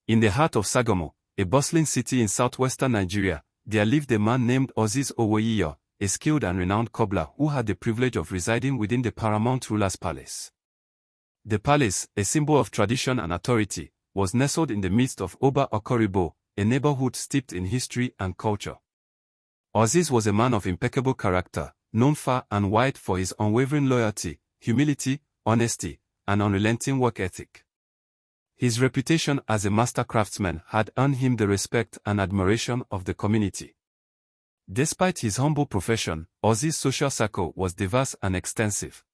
In the heart of Sagamu, a bustling city in southwestern Nigeria, there lived a man named Azeez Owoiya, a skilled and renowned cobbler who had the privilege of residing within the paramount ruler's palace. The palace, a symbol of tradition and authority, was nestled in the midst of Oba Okoribo, a neighborhood steeped in history and culture. Azeez was a man of impeccable character, known far and wide for his unwavering loyalty, humility, honesty, and unrelenting work ethic. His reputation as a master craftsman had earned him the respect and admiration of the community. Despite his humble profession, Azeez's social circle was diverse and extensive.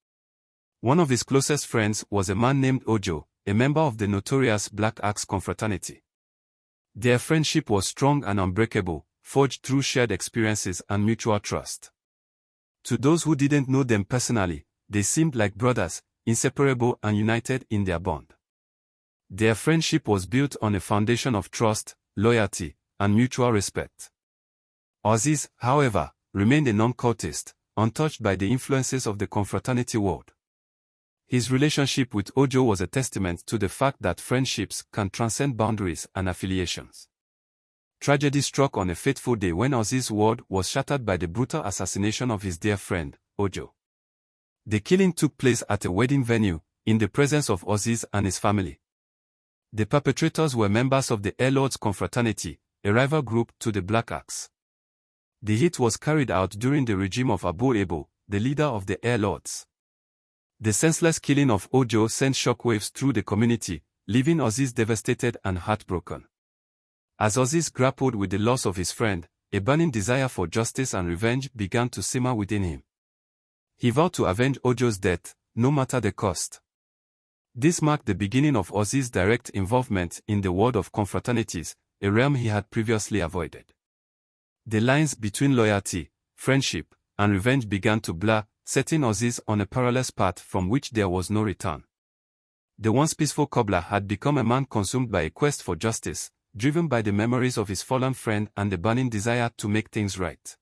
One of his closest friends was a man named Ojo, a member of the notorious Black Axe confraternity. Their friendship was strong and unbreakable, forged through shared experiences and mutual trust. To those who didn't know them personally, they seemed like brothers, inseparable and united in their bond. Their friendship was built on a foundation of trust, loyalty, and mutual respect. Azeez, however, remained a non-cultist, untouched by the influences of the confraternity world. His relationship with Ojo was a testament to the fact that friendships can transcend boundaries and affiliations. Tragedy struck on a fateful day when Azeez's world was shattered by the brutal assassination of his dear friend, Ojo. The killing took place at a wedding venue, in the presence of Azeez and his family. The perpetrators were members of the Lords confraternity, a rival group to the Black Axe. The hit was carried out during the regime of Abu Ebo, the leader of the Lords. The senseless killing of Ojo sent shockwaves through the community, leaving Azeez devastated and heartbroken. As Azeez grappled with the loss of his friend, a burning desire for justice and revenge began to simmer within him. He vowed to avenge Ojo's death, no matter the cost. This marked the beginning of Azeez's direct involvement in the world of confraternities, a realm he had previously avoided. The lines between loyalty, friendship, and revenge began to blur, setting Azeez on a perilous path from which there was no return. The once peaceful cobbler had become a man consumed by a quest for justice, driven by the memories of his fallen friend and the burning desire to make things right.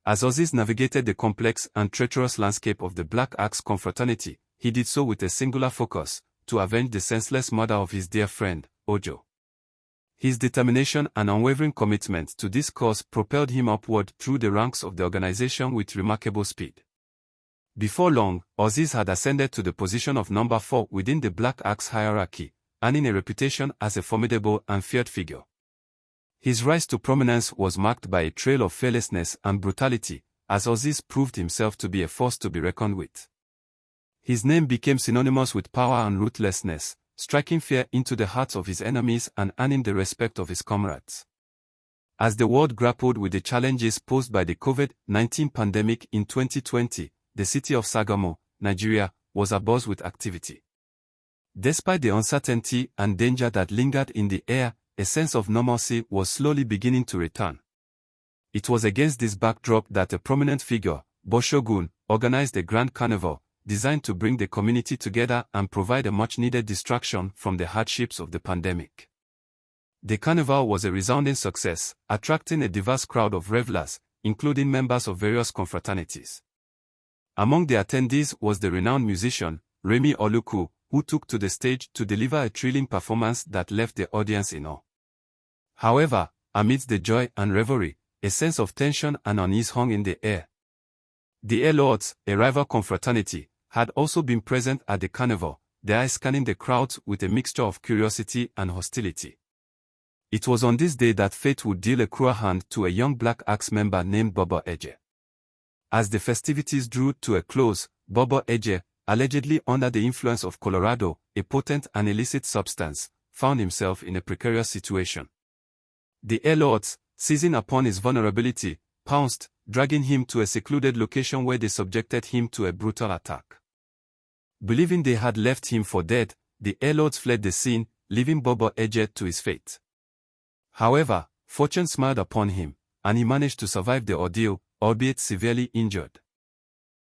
As Azeez navigated the complex and treacherous landscape of the Black Axe confraternity, he did so with a singular focus, to avenge the senseless murder of his dear friend, Ojo. His determination and unwavering commitment to this cause propelled him upward through the ranks of the organization with remarkable speed. Before long, Azeez had ascended to the position of number 4 within the Black Axe hierarchy, earning a reputation as a formidable and feared figure. His rise to prominence was marked by a trail of fearlessness and brutality, as Azeez proved himself to be a force to be reckoned with. His name became synonymous with power and ruthlessness, striking fear into the hearts of his enemies and earning the respect of his comrades. As the world grappled with the challenges posed by the COVID-19 pandemic in 2020, the city of Sagamu, Nigeria, was abuzz with activity. Despite the uncertainty and danger that lingered in the air, a sense of normalcy was slowly beginning to return. It was against this backdrop that a prominent figure, Boshogun, organized a grand carnival, designed to bring the community together and provide a much-needed distraction from the hardships of the pandemic. The carnival was a resounding success, attracting a diverse crowd of revelers, including members of various confraternities. Among the attendees was the renowned musician, Remi Oluku, who took to the stage to deliver a thrilling performance that left the audience in awe. However, amidst the joy and revelry, a sense of tension and unease hung in the air. The Lords, a rival confraternity, had also been present at the carnival, their eyes scanning the crowds with a mixture of curiosity and hostility. It was on this day that fate would deal a cruel hand to a young Black Axe member named Bobo Eiye. As the festivities drew to a close, Bobo Eiye, allegedly under the influence of Colorado, a potent and illicit substance, found himself in a precarious situation. The Lords, seizing upon his vulnerability, pounced, dragging him to a secluded location where they subjected him to a brutal attack. Believing they had left him for dead, the Lords fled the scene, leaving Bobo Eiye to his fate. However, fortune smiled upon him, and he managed to survive the ordeal, albeit severely injured.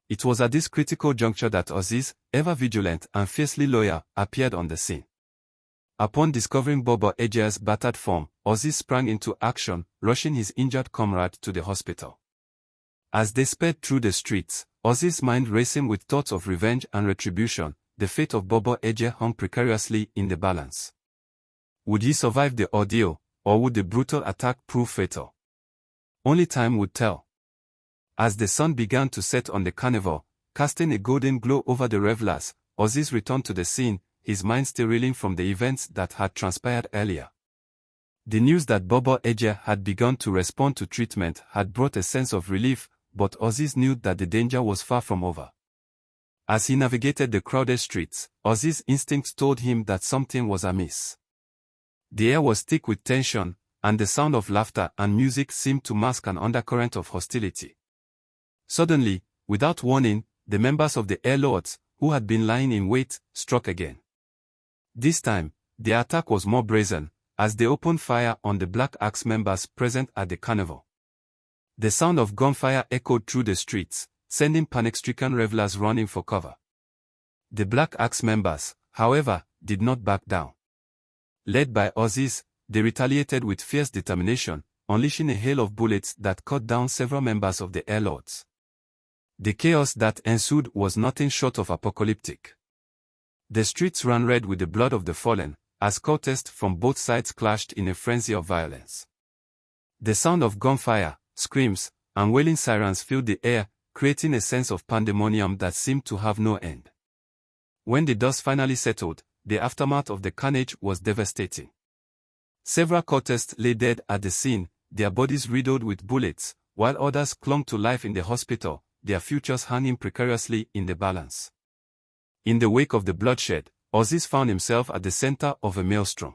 It was at this critical juncture that Azeez, ever vigilant and fiercely loyal, appeared on the scene. Upon discovering Bobo Eiye's battered form, Azeez sprang into action, rushing his injured comrade to the hospital. As they sped through the streets, Azeez's mind racing with thoughts of revenge and retribution, the fate of Bobo Eiye hung precariously in the balance. Would he survive the ordeal, or would the brutal attack prove fatal? Only time would tell. As the sun began to set on the Carnival, casting a golden glow over the revelers, Azeez returned to the scene, his mind still reeling from the events that had transpired earlier. The news that Bobo Eiye had begun to respond to treatment had brought a sense of relief, but Azeez knew that the danger was far from over. As he navigated the crowded streets, Azeez's instincts told him that something was amiss. The air was thick with tension, and the sound of laughter and music seemed to mask an undercurrent of hostility. Suddenly, without warning, the members of the Air Lords, who had been lying in wait, struck again. This time, the attack was more brazen, as they opened fire on the Black Axe members present at the Carnival. The sound of gunfire echoed through the streets, sending panic-stricken revelers running for cover. The Black Axe members, however, did not back down. Led by Azeez, they retaliated with fierce determination, unleashing a hail of bullets that cut down several members of the Air Lords. The chaos that ensued was nothing short of apocalyptic. The streets ran red with the blood of the fallen, as cultists from both sides clashed in a frenzy of violence. The sound of gunfire, screams, and wailing sirens filled the air, creating a sense of pandemonium that seemed to have no end. When the dust finally settled, the aftermath of the carnage was devastating. Several cultists lay dead at the scene, their bodies riddled with bullets, while others clung to life in the hospital, their futures hanging precariously in the balance. In the wake of the bloodshed, Azeez found himself at the center of a maelstrom.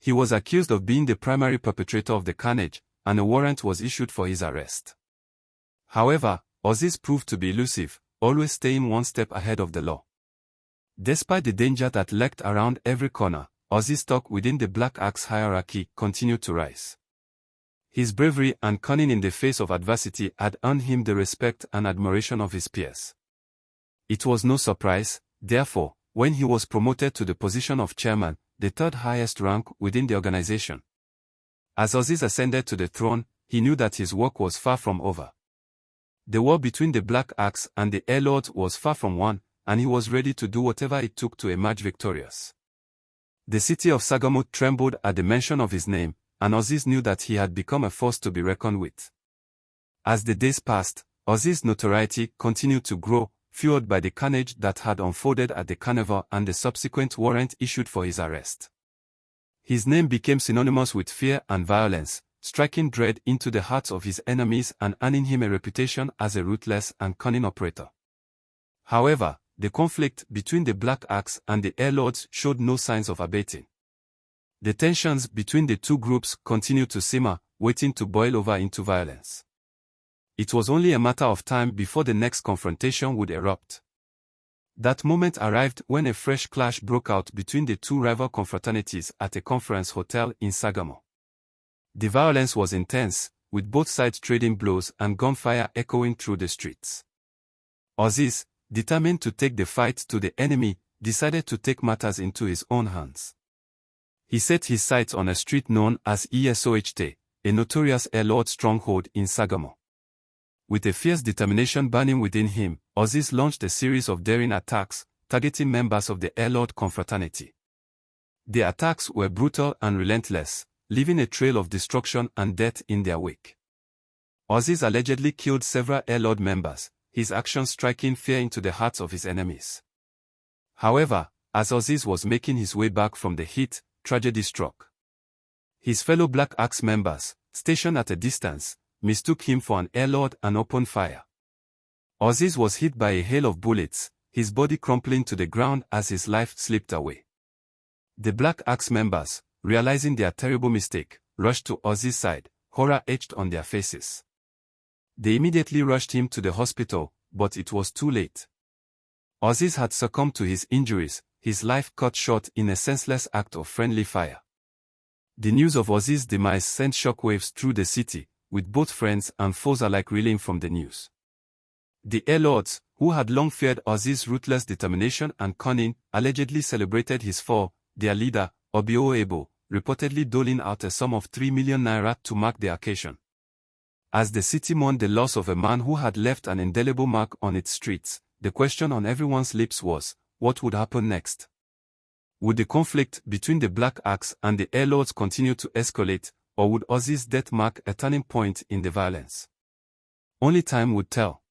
He was accused of being the primary perpetrator of the carnage, and a warrant was issued for his arrest. However, Azeez proved to be elusive, always staying one step ahead of the law. Despite the danger that lurked around every corner, Azeez's stock within the Black Axe hierarchy continued to rise. His bravery and cunning in the face of adversity had earned him the respect and admiration of his peers. It was no surprise, therefore, when he was promoted to the position of chairman, the third highest rank within the organization. As Azeez ascended to the throne, he knew that his work was far from over. The war between the Black Axe and the Air Lords was far from won, and he was ready to do whatever it took to emerge victorious. The city of Sagamu trembled at the mention of his name, and Azeez knew that he had become a force to be reckoned with. As the days passed, Azeez's notoriety continued to grow, fueled by the carnage that had unfolded at the Carnival and the subsequent warrant issued for his arrest. His name became synonymous with fear and violence, striking dread into the hearts of his enemies and earning him a reputation as a ruthless and cunning operator. However, the conflict between the Black Axe and the Air Lords showed no signs of abating. The tensions between the two groups continued to simmer, waiting to boil over into violence. It was only a matter of time before the next confrontation would erupt. That moment arrived when a fresh clash broke out between the two rival confraternities at a conference hotel in Sagamu. The violence was intense, with both sides trading blows and gunfire echoing through the streets. Azeez, determined to take the fight to the enemy, decided to take matters into his own hands. He set his sights on a street known as Eiye, a notorious Air Lord stronghold in Sagamu. With a fierce determination burning within him, Azeez launched a series of daring attacks, targeting members of the Air Lord confraternity. The attacks were brutal and relentless, leaving a trail of destruction and death in their wake. Azeez allegedly killed several Air Lord members, his actions striking fear into the hearts of his enemies. However, as Azeez was making his way back from the heat, tragedy struck. His fellow Black Axe members, stationed at a distance, mistook him for an Air Lord and opened fire. Azeez was hit by a hail of bullets, his body crumpling to the ground as his life slipped away. The Black Axe members, realizing their terrible mistake, rushed to Azeez's side, horror etched on their faces. They immediately rushed him to the hospital, but it was too late. Azeez had succumbed to his injuries, his life cut short in a senseless act of friendly fire. The news of Azeez's demise sent shockwaves through the city, with both friends and foes alike reeling from the news. The Air Lords, who had long feared Azeez's ruthless determination and cunning, allegedly celebrated his fall, their leader, Owoiya, reportedly doling out a sum of 3 million naira to mark the occasion. As the city mourned the loss of a man who had left an indelible mark on its streets, the question on everyone's lips was, what would happen next? Would the conflict between the Black Axe and the Air Lords continue to escalate, or would Azeez's death mark a turning point in the violence? Only time would tell.